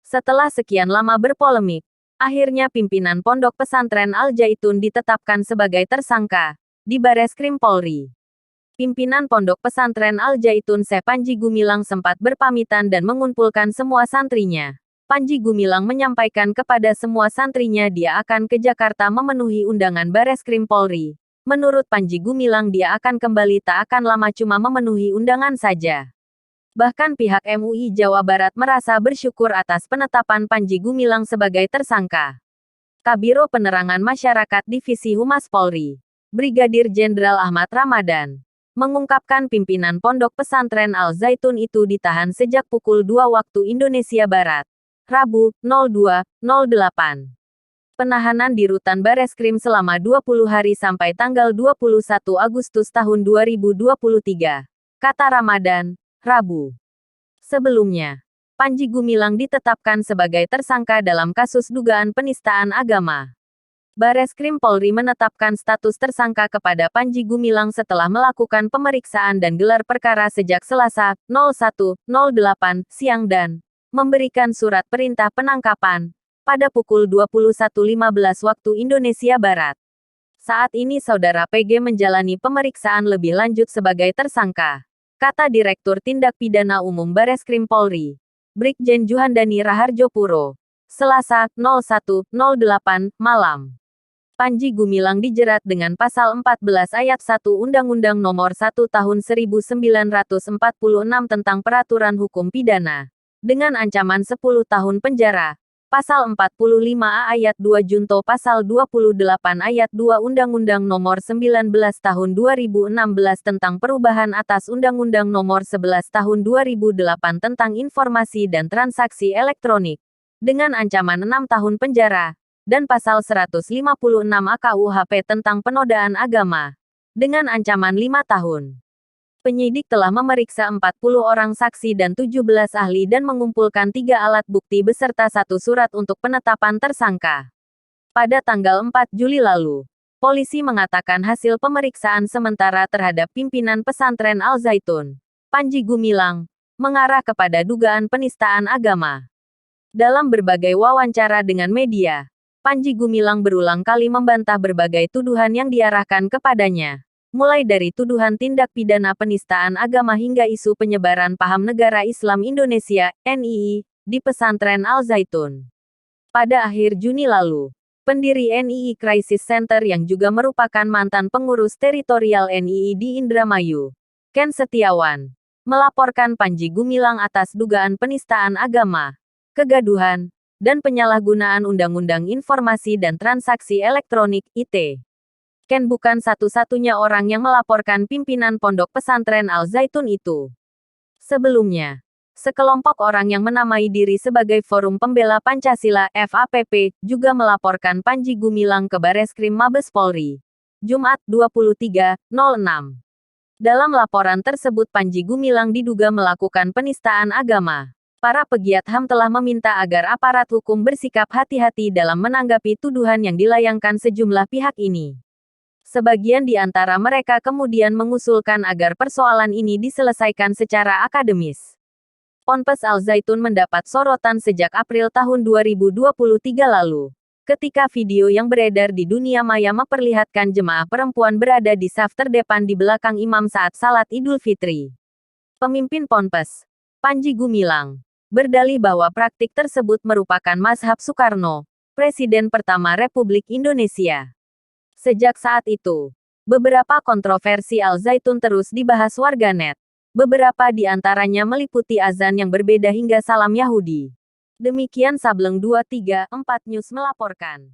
Setelah sekian lama berpolemik, akhirnya pimpinan Pondok Pesantren Al Zaitun ditetapkan sebagai tersangka di Bareskrim Polri. Pimpinan Pondok Pesantren Al Zaitun Syekh Panji Gumilang sempat berpamitan dan mengumpulkan semua santrinya. Panji Gumilang menyampaikan kepada semua santrinya dia akan ke Jakarta memenuhi undangan Bareskrim Polri. Menurut Panji Gumilang dia akan kembali tak akan lama, cuma memenuhi undangan saja. Bahkan pihak MUI Jawa Barat merasa bersyukur atas penetapan Panji Gumilang sebagai tersangka. Kabiro Penerangan Masyarakat Divisi Humas Polri, Brigadir Jenderal Ahmad Ramadan, mengungkapkan pimpinan Pondok Pesantren Al Zaitun itu ditahan sejak pukul 2 waktu Indonesia Barat, Rabu, 02.08. Penahanan di Rutan Bareskrim selama 20 hari sampai tanggal 21 Agustus tahun 2023, kata Ramadan, Rabu. Sebelumnya, Panji Gumilang ditetapkan sebagai tersangka dalam kasus dugaan penistaan agama. Bareskrim Polri menetapkan status tersangka kepada Panji Gumilang setelah melakukan pemeriksaan dan gelar perkara sejak Selasa, 01.08 siang dan memberikan surat perintah penangkapan pada pukul 21.15 waktu Indonesia Barat. Saat ini Saudara PG menjalani pemeriksaan lebih lanjut sebagai tersangka, kata Direktur Tindak Pidana Umum Bareskrim Polri, Brigjen Juhandani Raharjo Puro, Selasa, 01.08 malam. Panji Gumilang dijerat dengan Pasal 14 Ayat 1 Undang-Undang Nomor 1 Tahun 1946 tentang Peraturan Hukum Pidana, dengan ancaman 10 tahun penjara. Pasal 45A Ayat 2 Junto Pasal 28 Ayat 2 Undang-Undang Nomor 19 Tahun 2016 tentang perubahan atas Undang-Undang Nomor 11 Tahun 2008 tentang Informasi dan Transaksi Elektronik, dengan ancaman 6 tahun penjara, dan Pasal 156 AKUHP tentang penodaan agama, dengan ancaman 5 tahun. Penyidik telah memeriksa 40 orang saksi dan 17 ahli dan mengumpulkan 3 alat bukti beserta 1 surat untuk penetapan tersangka. Pada tanggal 4 Juli lalu, polisi mengatakan hasil pemeriksaan sementara terhadap pimpinan pesantren Al Zaitun, Panji Gumilang, mengarah kepada dugaan penistaan agama. Dalam berbagai wawancara dengan media, Panji Gumilang berulang kali membantah berbagai tuduhan yang diarahkan kepadanya, mulai dari tuduhan tindak pidana penistaan agama hingga isu penyebaran paham Negara Islam Indonesia, NII, di pesantren Al Zaitun. Pada akhir Juni lalu, pendiri NII Crisis Center yang juga merupakan mantan pengurus teritorial NII di Indramayu, Ken Setiawan, melaporkan Panji Gumilang atas dugaan penistaan agama, kegaduhan, dan penyalahgunaan Undang-Undang Informasi dan Transaksi Elektronik, IT. Ken bukan satu-satunya orang yang melaporkan pimpinan Pondok Pesantren Al Zaitun itu. Sebelumnya, sekelompok orang yang menamai diri sebagai Forum Pembela Pancasila (FAPP) juga melaporkan Panji Gumilang ke Bareskrim Mabes Polri, Jumat 23.06. Dalam laporan tersebut Panji Gumilang diduga melakukan penistaan agama. Para pegiat HAM telah meminta agar aparat hukum bersikap hati-hati dalam menanggapi tuduhan yang dilayangkan sejumlah pihak ini. Sebagian di antara mereka kemudian mengusulkan agar persoalan ini diselesaikan secara akademis. Ponpes Al Zaitun mendapat sorotan sejak April tahun 2023 lalu, ketika video yang beredar di dunia maya memperlihatkan jemaah perempuan berada di saf terdepan di belakang imam saat salat Idul Fitri. Pemimpin Ponpes, Panji Gumilang, berdalih bahwa praktik tersebut merupakan mazhab Soekarno, Presiden pertama Republik Indonesia. Sejak saat itu, beberapa kontroversi Al Zaitun terus dibahas warganet. Beberapa di antaranya meliputi azan yang berbeda hingga salam Yahudi. Demikian Sableng 234 News melaporkan.